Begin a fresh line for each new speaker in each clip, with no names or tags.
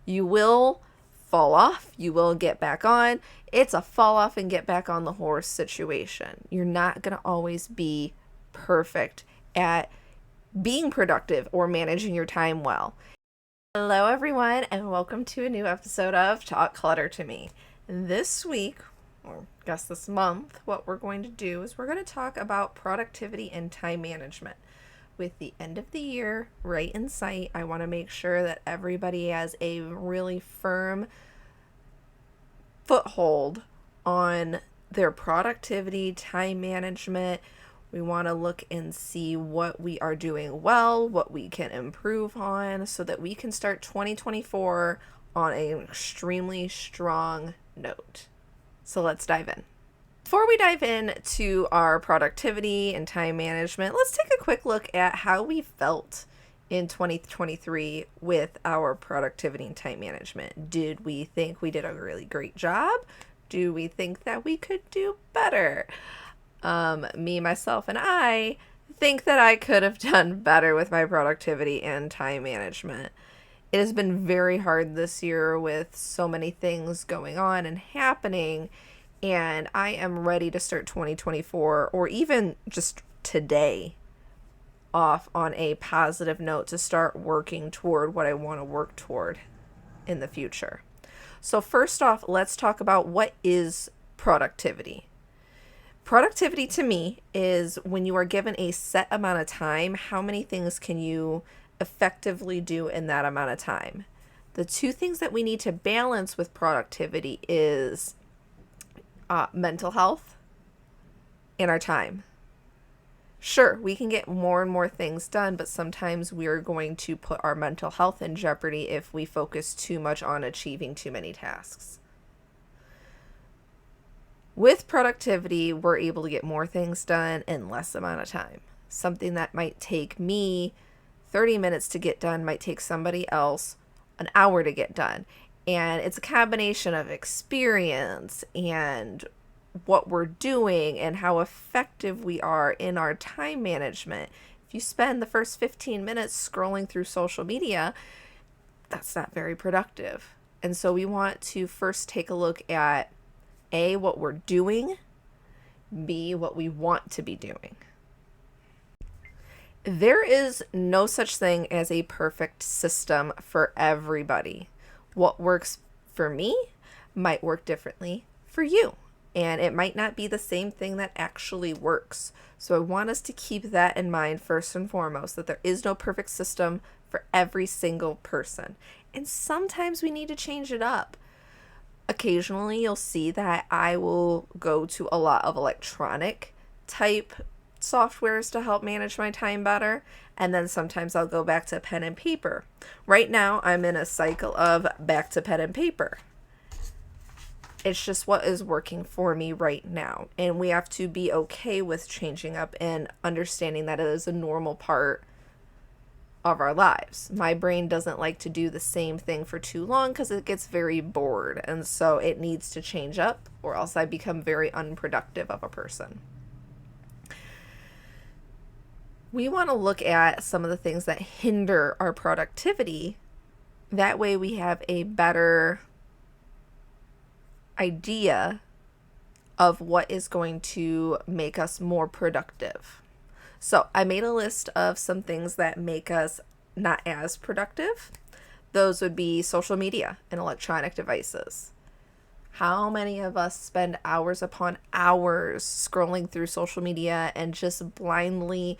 You will fall off, you will get back on. It's a fall off and get back on the horse situation. You're not going to always be perfect at being productive or managing your time well. Hello, everyone, and welcome to a new episode of Talk Clutter to Me. This week, or I guess this month, what we're going to do is we're going to talk about productivity and time management. With the end of the year right in sight, I want to make sure that everybody has a really firm foothold on their productivity, time management. We want to look and see what we are doing well, what we can improve on, so that we can start 2024 on an extremely strong note. So let's dive in. Before we dive into our productivity and time management, let's take a quick look at how we felt in 2023 with our productivity and time management. Did we think we did a really great job? Do we think that we could do better? Me, myself, and I think that I could have done better with my productivity and time management. It has been very hard this year with so many things going on and happening, and I am ready to start 2024, or even just today, off on a positive note to start working toward what I want to work toward in the future. So first off, let's talk about what is productivity. Productivity to me is when you are given a set amount of time, how many things can you effectively do in that amount of time? The two things that we need to balance with productivity is mental health and our time. Sure, we can get more and more things done, but sometimes we are going to put our mental health in jeopardy if we focus too much on achieving too many tasks. With productivity, we're able to get more things done in less amount of time. Something that might take me 30 minutes to get done might take somebody else an hour to get done. And it's a combination of experience and what we're doing and how effective we are in our time management. If you spend the first 15 minutes scrolling through social media, that's not very productive. And so we want to first take a look at A, what we're doing, B, what we want to be doing. There is no such thing as a perfect system for everybody. What works for me might work differently for you, and it might not be the same thing that actually works. So I want us to keep that in mind first and foremost, that there is no perfect system for every single person. And sometimes we need to change it up. Occasionally you'll see that I will go to a lot of electronic type softwares to help manage my time better, and then sometimes I'll go back to pen and paper. Right now I'm in a cycle of back to pen and paper. It's just what is working for me right now, and we have to be okay with changing up and understanding that it is a normal part of our lives. My brain doesn't like to do the same thing for too long because it gets very bored, and so it needs to change up, or else I become very unproductive of a person. We want to look at some of the things that hinder our productivity. That way we have a better idea of what is going to make us more productive. So I made a list of some things that make us not as productive. Those would be social media and electronic devices. How many of us spend hours upon hours scrolling through social media and just blindly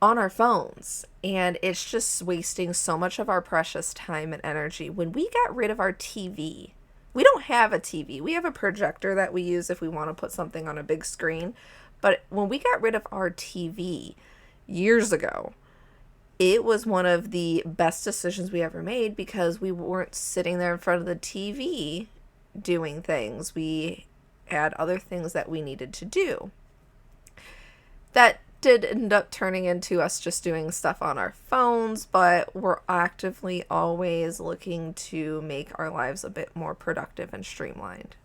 on our phones? And it's just wasting so much of our precious time and energy. When we got rid of our TV, we don't have a TV. We have a projector that we use if we want to put something on a big screen. But when we got rid of our TV years ago, it was one of the best decisions we ever made, because we weren't sitting there in front of the TV doing things. We had other things that we needed to do. That did end up turning into us just doing stuff on our phones, but we're actively always looking to make our lives a bit more productive and streamlined.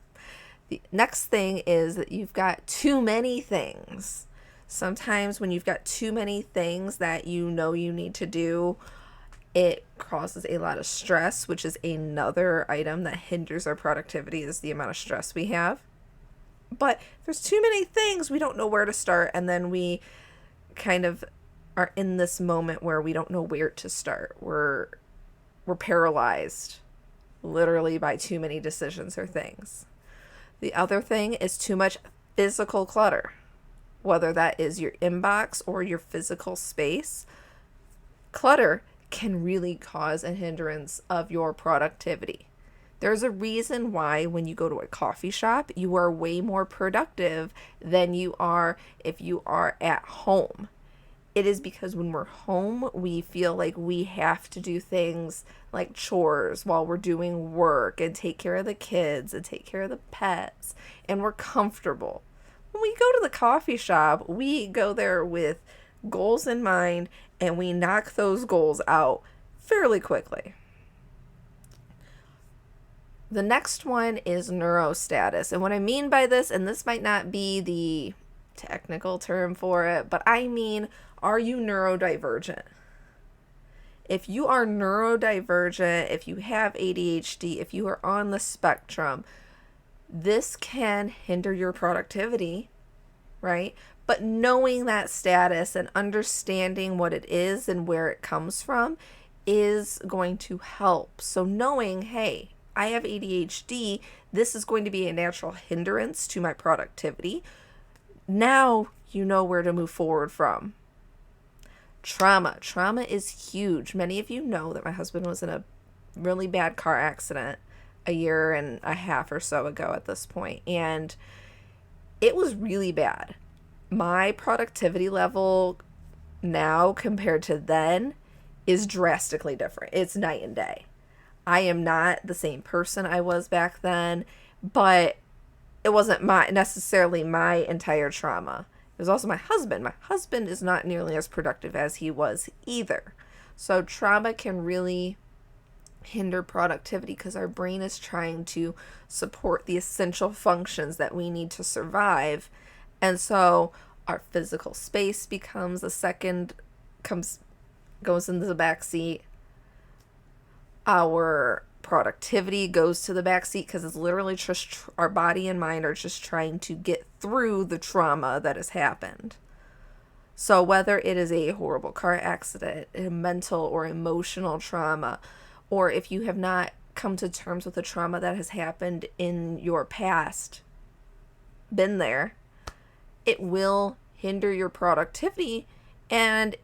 The next thing is that you've got too many things. Sometimes when you've got too many things that you know you need to do, It causes a lot of stress, which is another item that hinders our productivity, is the amount of stress we have. But there's too many things, we don't know where to start, and then we kind of are in this moment where we don't know where to start. We're paralyzed literally by too many decisions or things. The other thing is too much physical clutter, whether that is your inbox or your physical space. Clutter can really cause a hindrance of your productivity. There's a reason why when you go to a coffee shop, you are way more productive than you are if you are at home. It is because when we're home, we feel like we have to do things like chores while we're doing work and take care of the kids and take care of the pets, and we're comfortable. When we go to the coffee shop, we go there with goals in mind and we knock those goals out fairly quickly. The next one is neurostatus. And what I mean by this, and this might not be the technical term for it, but I mean, are you neurodivergent? If you are neurodivergent, if you have ADHD, if you are on the spectrum, this can hinder your productivity, right? But knowing that status and understanding what it is and where it comes from is going to help. So knowing, hey, I have ADHD, this is going to be a natural hindrance to my productivity. Now you know where to move forward from. Trauma is huge. Many of you know that my husband was in a really bad car accident a year and a half or so ago at this point, and it was really bad. My productivity level now compared to then is drastically different. It's night and day. I am not the same person I was back then, but it wasn't necessarily my entire trauma. It was also my husband. My husband is not nearly as productive as he was either. So trauma can really hinder productivity because our brain is trying to support the essential functions that we need to survive. And so our physical space becomes goes into the back seat. Our productivity goes to the back seat because it's literally just our body and mind are just trying to get through the trauma that has happened. So whether it is a horrible car accident, a mental or emotional trauma, or if you have not come to terms with the trauma that has happened in your past, been there, it will hinder your productivity. And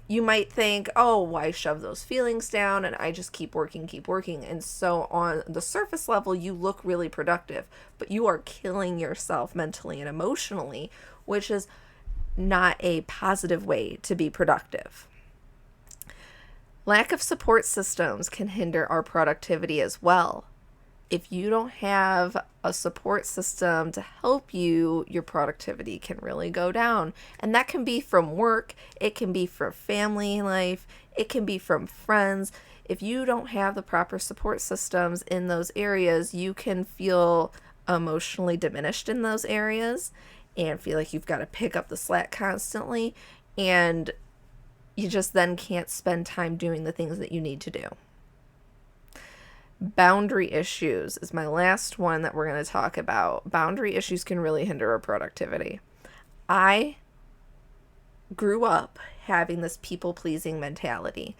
you might think, oh, why shove those feelings down and I just keep working. And so on the surface level, you look really productive, but you are killing yourself mentally and emotionally, which is not a positive way to be productive. Lack of support systems can hinder our productivity as well. If you don't have a support system to help you, your productivity can really go down. And that can be from work, it can be from family life, it can be from friends. If you don't have the proper support systems in those areas, you can feel emotionally diminished in those areas and feel like you've got to pick up the slack constantly, and you just then can't spend time doing the things that you need to do. Boundary issues is my last one that we're going to talk about. Boundary issues can really hinder our productivity. I grew up having this people-pleasing mentality.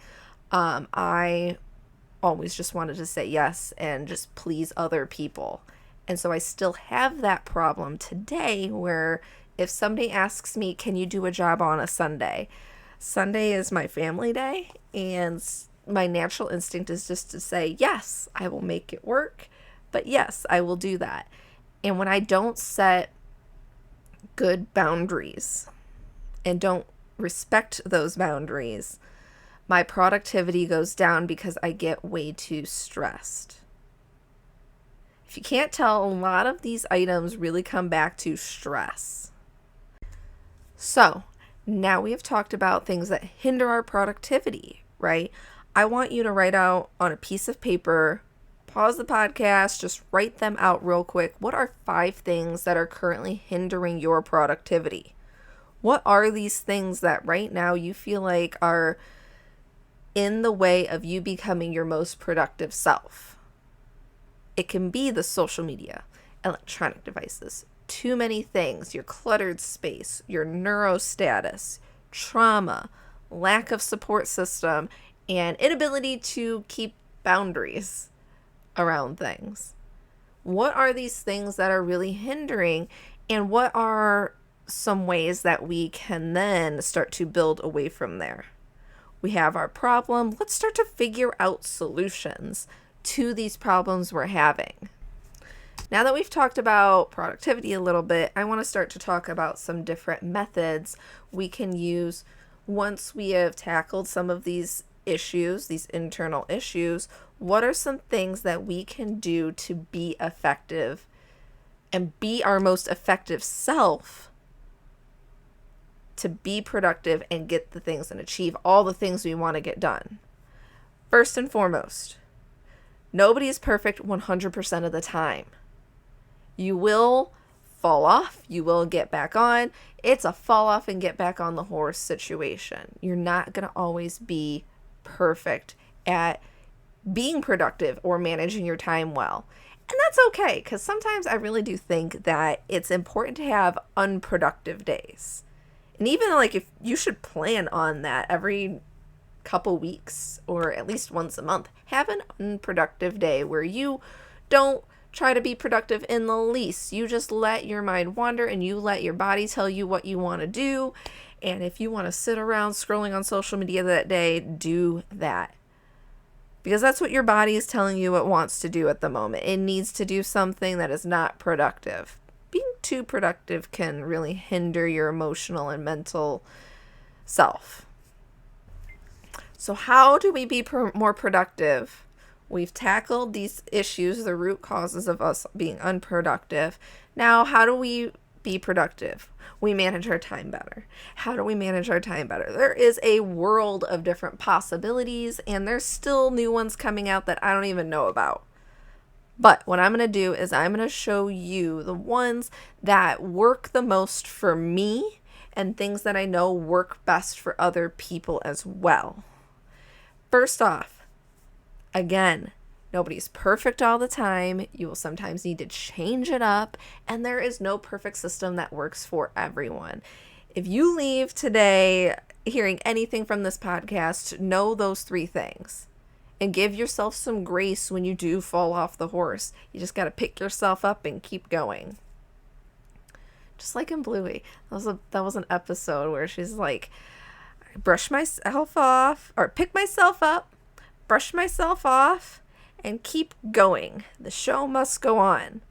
I always just wanted to say yes and just please other people. And so I still have that problem today where if somebody asks me, can you do a job on a Sunday? Sunday is my family day, and my natural instinct is just to say, yes, I will make it work, but yes, I will do that. And when I don't set good boundaries and don't respect those boundaries, my productivity goes down because I get way too stressed. If you can't tell, a lot of these items really come back to stress. So now we have talked about things that hinder our productivity, right? I want you to write out on a piece of paper, pause the podcast, just write them out real quick. What are 5 things that are currently hindering your productivity? What are these things that right now you feel like are in the way of you becoming your most productive self. It can be the social media, electronic devices, too many things, your cluttered space, your neurostatus, trauma, lack of support system, and inability to keep boundaries around things. What are these things that are really hindering, and what are some ways that we can then start to build away from there? We have our problem. Let's start to figure out solutions to these problems we're having. Now that we've talked about productivity a little bit, I want to start to talk about some different methods we can use once we have tackled some of these issues, these internal issues. What are some things that we can do to be effective and be our most effective self, to be productive and get the things and achieve all the things we want to get done? First and foremost, nobody is perfect 100% of the time. You will fall off, you will get back on. It's a fall off and get back on the horse situation. You're not going to always be perfect at being productive or managing your time well. And that's okay, because sometimes I really do think that it's important to have unproductive days. And even like if you should plan on that every couple weeks or at least once a month, have an unproductive day where you don't try to be productive in the least. You just let your mind wander and you let your body tell you what you want to do. And if you want to sit around scrolling on social media that day, do that. Because that's what your body is telling you it wants to do at the moment. It needs to do something that is not productive. Being too productive can really hinder your emotional and mental self. So how do we be more productive? We've tackled these issues, the root causes of us being unproductive. Now, how do we be productive? We manage our time better. How do we manage our time better? There is a world of different possibilities, and there's still new ones coming out that I don't even know about. But what I'm going to do is I'm going to show you the ones that work the most for me and things that I know work best for other people as well. First off, again, nobody's perfect all the time. You will sometimes need to change it up, and there is no perfect system that works for everyone. If you leave today hearing anything from this podcast, know those 3 things and give yourself some grace when you do fall off the horse. You just got to pick yourself up and keep going. Just like in Bluey. That was an episode where she's like, brush myself off, or pick myself up, brush myself off, and keep going. The show must go on.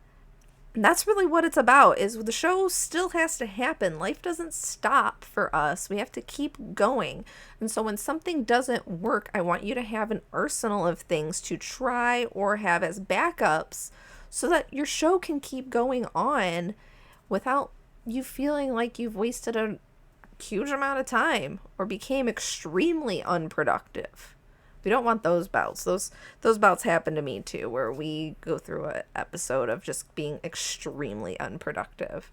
And that's really what it's about, is the show still has to happen. Life doesn't stop for us. We have to keep going. And so when something doesn't work, I want you to have an arsenal of things to try or have as backups so that your show can keep going on without you feeling like you've wasted a huge amount of time or became extremely unproductive. We don't want those bouts. Those bouts happen to me too, where we go through an episode of just being extremely unproductive.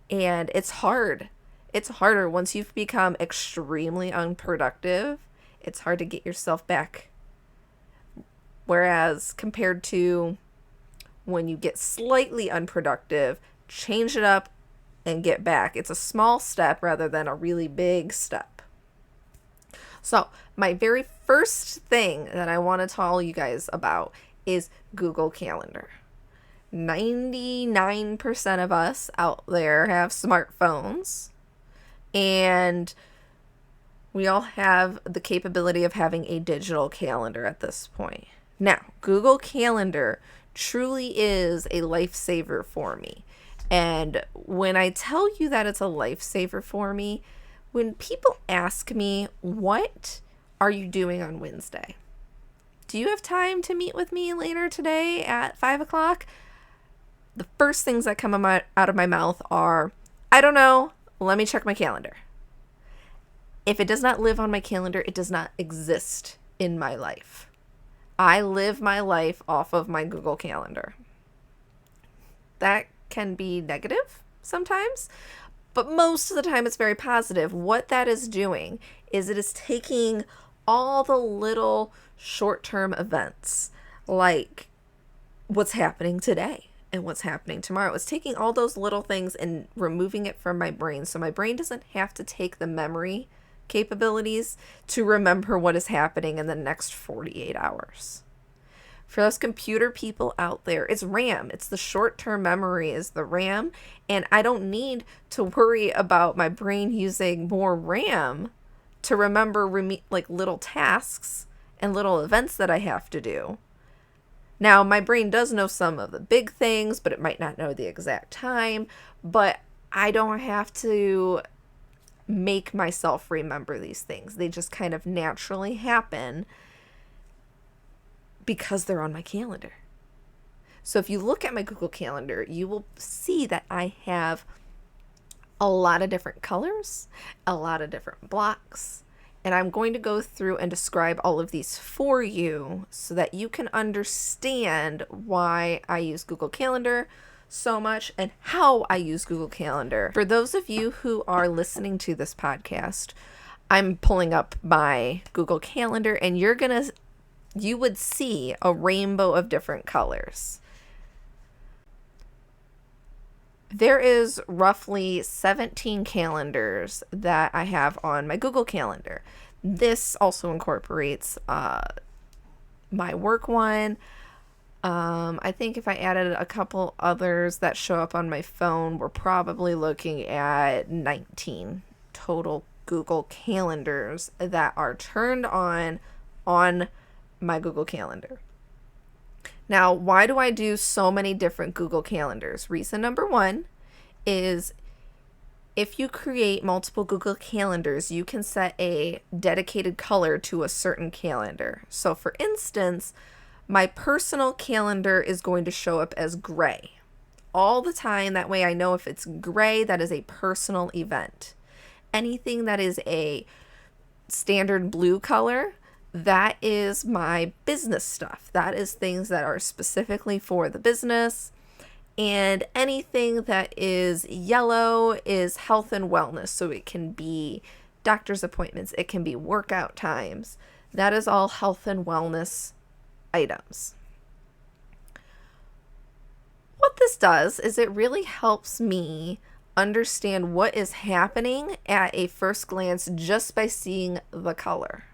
And it's hard. It's harder once you've become extremely unproductive. It's hard to get yourself back. Whereas compared to when you get slightly unproductive, change it up and get back. It's a small step rather than a really big step. So my very first thing that I want to tell you guys about is Google Calendar. 99% of us out there have smartphones, and we all have the capability of having a digital calendar at this point. Now, Google Calendar truly is a lifesaver for me. And when I tell you that it's a lifesaver for me, when people ask me, what are you doing on Wednesday? Do you have time to meet with me later today at 5 o'clock? The first things that come out of my mouth are, I don't know, let me check my calendar. If it does not live on my calendar, it does not exist in my life. I live my life off of my Google Calendar. That can be negative sometimes, but most of the time it's very positive. What that is doing is it is taking all the little short-term events, like what's happening today and what's happening tomorrow. It's taking all those little things and removing it from my brain, so my brain doesn't have to take the memory capabilities to remember what is happening in the next 48 hours. For those computer people out there, it's RAM. It's the short-term memory is the RAM, and I don't need to worry about my brain using more RAM to remember like little tasks and little events that I have to do. Now, my brain does know some of the big things, but it might not know the exact time, but I don't have to make myself remember these things. They just kind of naturally happen because they're on my calendar. So if you look at my Google Calendar, you will see that I have a lot of different colors, a lot of different blocks, and I'm going to go through and describe all of these for you so that you can understand why I use Google Calendar so much and how I use Google Calendar. For those of you who are listening to this podcast, I'm pulling up my Google Calendar, and you would see a rainbow of different colors. There is roughly 17 calendars that I have on my Google Calendar. This also incorporates my work one. I think if I added a couple others that show up on my phone, we're probably looking at 19 total Google calendars that are turned on my Google Calendar. Now, why do I do so many different Google calendars? Reason number one is if you create multiple Google calendars, you can set a dedicated color to a certain calendar. So for instance, my personal calendar is going to show up as gray all the time. That way I know if it's gray, that is a personal event. Anything that is a standard blue color, that is my business stuff. That is things that are specifically for the business. And anything that is yellow is health and wellness. So it can be doctor's appointments. It can be workout times. That is all health and wellness items. What this does is it really helps me understand what is happening at a first glance just by seeing the color.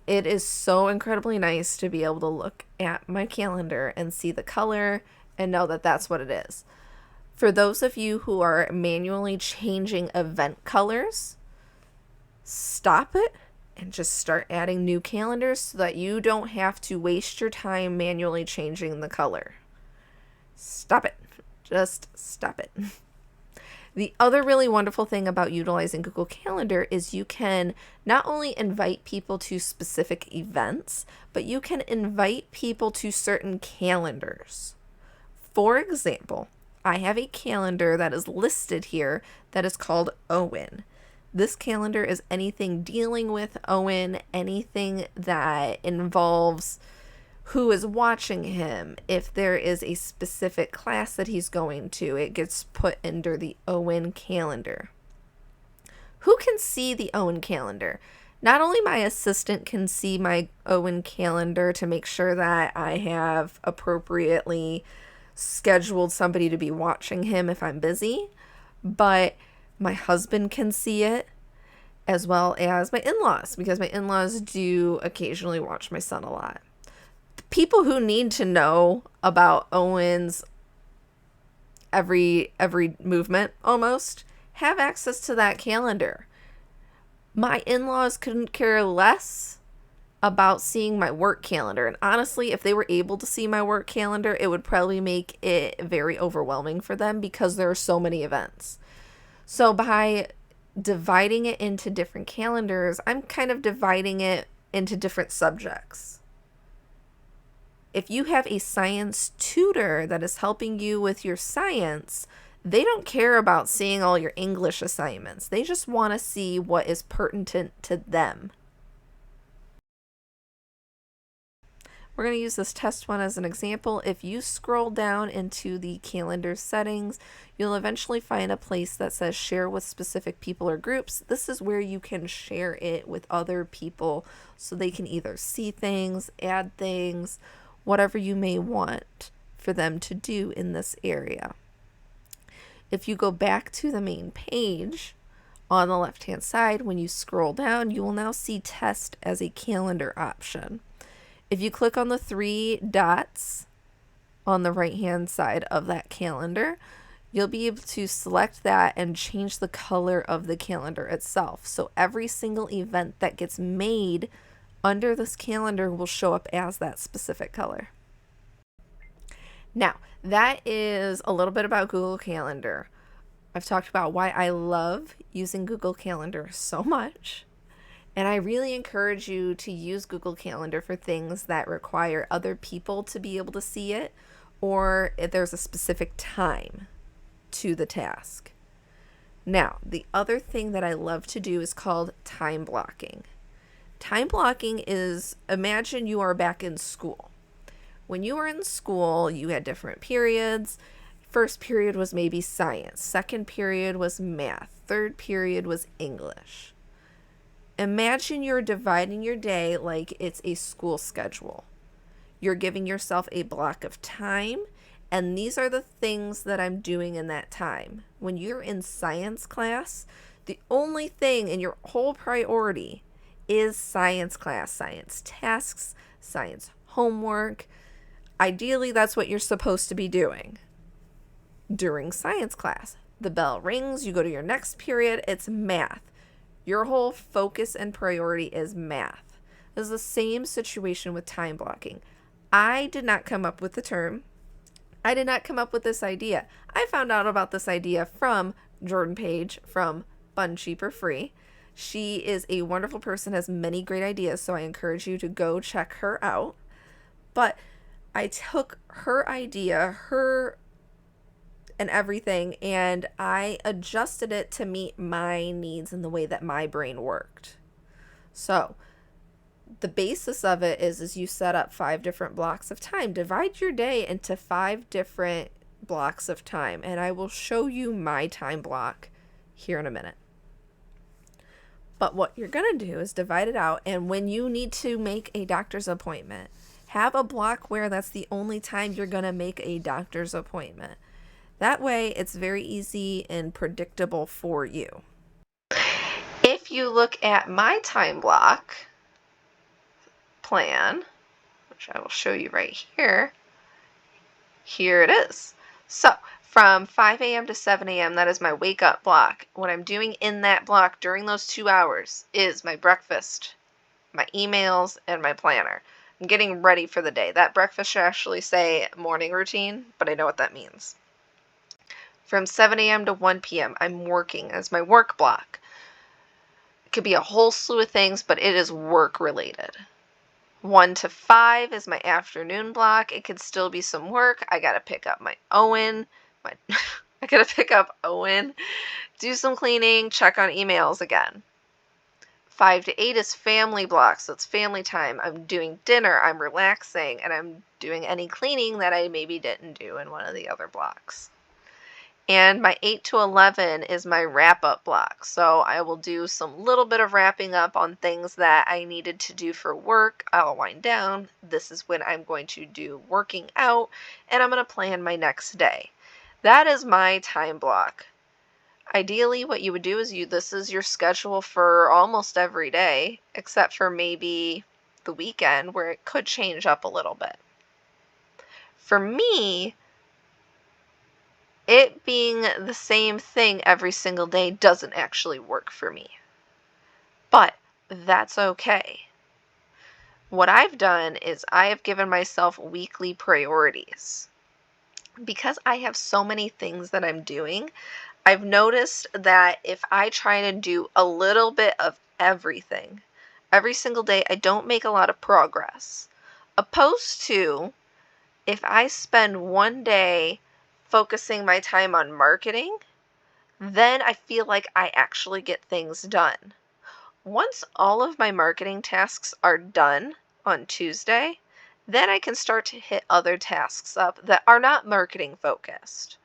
It is so incredibly nice to be able to look at my calendar and see the color and know that that's what it is. For those of you who are manually changing event colors, stop it and just start adding new calendars so that you don't have to waste your time manually changing the color. Stop it. Just stop it. The other really wonderful thing about utilizing Google Calendar is you can not only invite people to specific events, but you can invite people to certain calendars. For example, I have a calendar that is listed here that is called Owen. This calendar is anything dealing with Owen, anything that involves who is watching him. If there is a specific class that he's going to, it gets put under the Owen calendar. Who can see the Owen calendar? Not only my assistant can see my Owen calendar to make sure that I have appropriately scheduled somebody to be watching him if I'm busy, but my husband can see it, as well as my in-laws, because my in-laws do occasionally watch my son a lot. People who need to know about Owen's every movement almost have access to that calendar. My in-laws couldn't care less about seeing my work calendar. And honestly, if they were able to see my work calendar, it would probably make it very overwhelming for them because there are so many events. So by dividing it into different calendars, I'm kind of dividing it into different subjects. If you have a science tutor that is helping you with your science, they don't care about seeing all your English assignments. They just want to see what is pertinent to them. We're going to use this test one as an example. If you scroll down into the calendar settings, you'll eventually find a place that says share with specific people or groups. This is where you can share it with other people so they can either see things, add things, whatever you may want for them to do in this area. If you go back to the main page, on the left-hand side, when you scroll down, you will now see test as a calendar option. If you click on the 3 dots on the right-hand side of that calendar, you'll be able to select that and change the color of the calendar itself. So every single event that gets made under this calendar will show up as that specific color. Now, that is a little bit about Google Calendar. I've talked about why I love using Google Calendar so much. And I really encourage you to use Google Calendar for things that require other people to be able to see it, or if there's a specific time to the task. Now, the other thing that I love to do is called time blocking. Time blocking is, imagine you are back in school. When you were in school, you had different periods. First period was maybe science. Second period was math. Third period was English. Imagine you're dividing your day like it's a school schedule. You're giving yourself a block of time, and these are the things that I'm doing in that time. When you're in science class, the only thing in your whole priority is science class, science tasks, science homework. Ideally, that's what you're supposed to be doing during science class. The bell rings, you go to your next period, it's math. Your whole focus and priority is math. This is the same situation with time blocking. I did not come up with the term. I did not come up with this idea. I found out about this idea from Jordan Page from Fun Cheaper Free. She is a wonderful person, has many great ideas, so I encourage you to go check her out. But I took her idea, and everything, and I adjusted it to meet my needs and the way that my brain worked. So the basis of it is you set up 5 different blocks of time. Divide your day into 5 different blocks of time, and I will show you my time block here in a minute. But what you're going to do is divide it out, and when you need to make a doctor's appointment, have a block where that's the only time you're going to make a doctor's appointment. That way, it's very easy and predictable for you. If you look at my time block plan, which I will show you right here, here it is. So, from 5 a.m. to 7 a.m., that is my wake up block. What I'm doing in that block during those 2 hours is my breakfast, my emails, and my planner. I'm getting ready for the day. That breakfast should actually say morning routine, but I know what that means. From 7 a.m. to 1 p.m., I'm working as my work block. It could be a whole slew of things, but it is work related. 1 to 5 is my afternoon block. It could still be some work. I gotta pick up Owen, do some cleaning, check on emails again. 5 to 8 is family block, so it's family time. I'm doing dinner, I'm relaxing, and I'm doing any cleaning that I maybe didn't do in one of the other blocks. And my 8 to 11 is my wrap-up block. So I will do some little bit of wrapping up on things that I needed to do for work. I'll wind down. This is when I'm going to do working out, and I'm going to plan my next day. That is my time block. Ideally, what you would do is this is your schedule for almost every day, except for maybe the weekend where it could change up a little bit. For me, it being the same thing every single day doesn't actually work for me. But that's okay. What I've done is I have given myself weekly priorities. Because I have so many things that I'm doing, I've noticed that if I try to do a little bit of everything every single day, I don't make a lot of progress. Opposed to if I spend one day focusing my time on marketing, then I feel like I actually get things done. Once all of my marketing tasks are done on Tuesday, then I can start to hit other tasks up that are not marketing focused.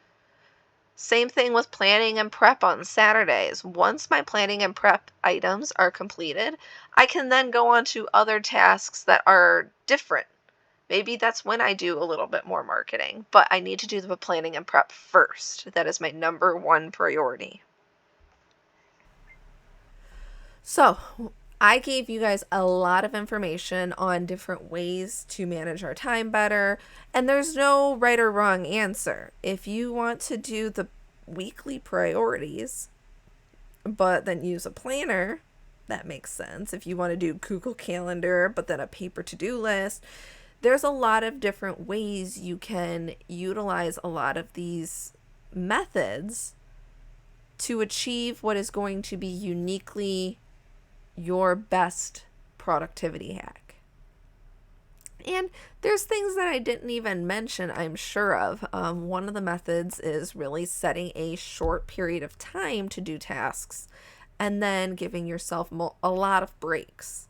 Same thing with planning and prep on Saturdays. Once my planning and prep items are completed, I can then go on to other tasks that are different. Maybe that's when I do a little bit more marketing, but I need to do the planning and prep first. That is my number one priority. So, I gave you guys a lot of information on different ways to manage our time better, and there's no right or wrong answer. If you want to do the weekly priorities, but then use a planner, that makes sense. If you want to do Google Calendar, but then a paper to-do list, there's a lot of different ways you can utilize a lot of these methods to achieve what is going to be uniquely your best productivity hack. And there's things that I didn't even mention, I'm sure of. One of the methods is really setting a short period of time to do tasks and then giving yourself a lot of breaks.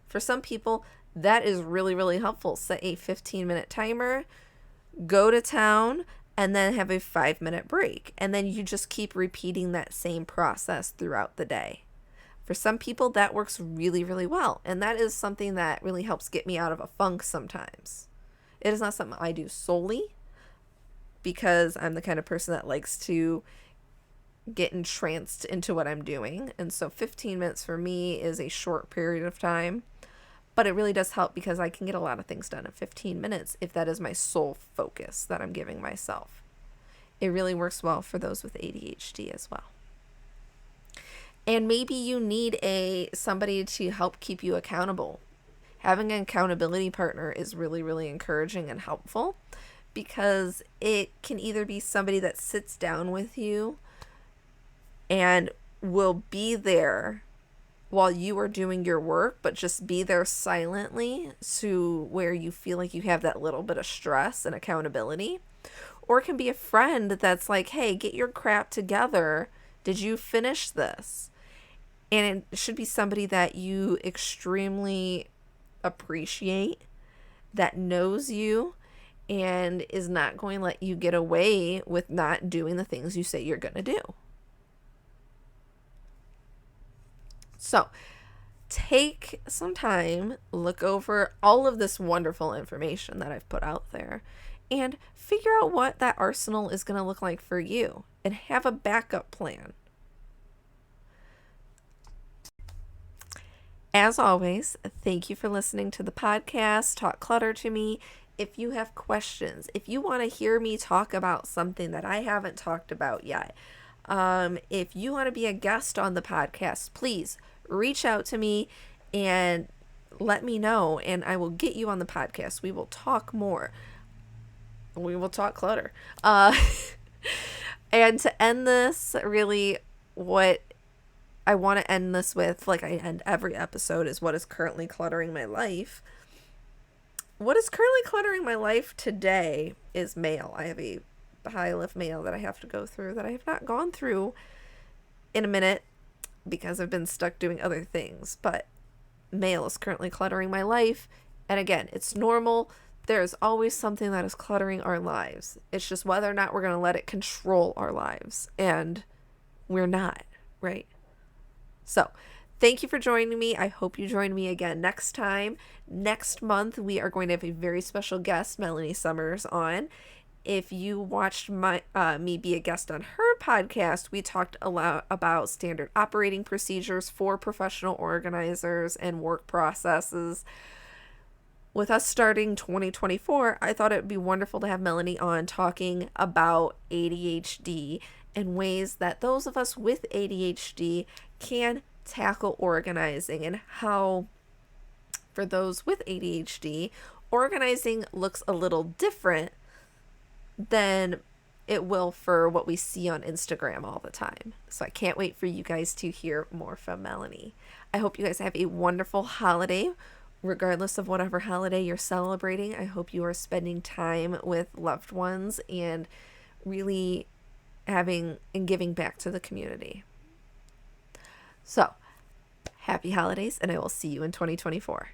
For some people, that is really, really helpful. Set a 15-minute timer, go to town, and then have a 5-minute break. And then you just keep repeating that same process throughout the day. For some people, that works really, really well. And that is something that really helps get me out of a funk sometimes. It is not something I do solely because I'm the kind of person that likes to get entranced into what I'm doing. And so 15 minutes for me is a short period of time. But it really does help because I can get a lot of things done in 15 minutes if that is my sole focus that I'm giving myself. It really works well for those with ADHD as well. And maybe you need somebody to help keep you accountable. Having an accountability partner is really, really encouraging and helpful because it can either be somebody that sits down with you and will be there while you are doing your work, but just be there silently, so where you feel like you have that little bit of stress and accountability. Or it can be a friend that's like, hey, get your crap together. Did you finish this? And it should be somebody that you extremely appreciate, that knows you, and is not going to let you get away with not doing the things you say you're going to do. So, take some time, look over all of this wonderful information that I've put out there, and figure out what that arsenal is going to look like for you, and have a backup plan. As always, thank you for listening to the podcast, Talk Clutter to Me. If you have questions, if you want to hear me talk about something that I haven't talked about yet, if you want to be a guest on the podcast, please reach out to me and let me know, and I will get you on the podcast. We will talk more. We will talk clutter. And to end this, really, what I want to end this with, like I end every episode, is what is currently cluttering my life. What is currently cluttering my life today is mail. I have a pile of mail that I have to go through that I have not gone through in a minute because I've been stuck doing other things. But mail is currently cluttering my life. And again, it's normal. There's always something that is cluttering our lives. It's just whether or not we're going to let it control our lives. And we're not, right? So, thank you for joining me. I hope you join me again next time. Next month, we are going to have a very special guest, Melanie Summers, on. If you watched me be a guest on her podcast, we talked a lot about standard operating procedures for professional organizers and work processes. With us starting 2024, I thought it would be wonderful to have Melanie on talking about ADHD and ways that those of us with ADHD can tackle organizing, and how for those with ADHD, organizing looks a little different than it will for what we see on Instagram all the time. So I can't wait for you guys to hear more from Melanie. I hope you guys have a wonderful holiday, regardless of whatever holiday you're celebrating. I hope you are spending time with loved ones and really having and giving back to the community. So, happy holidays, and I will see you in 2024.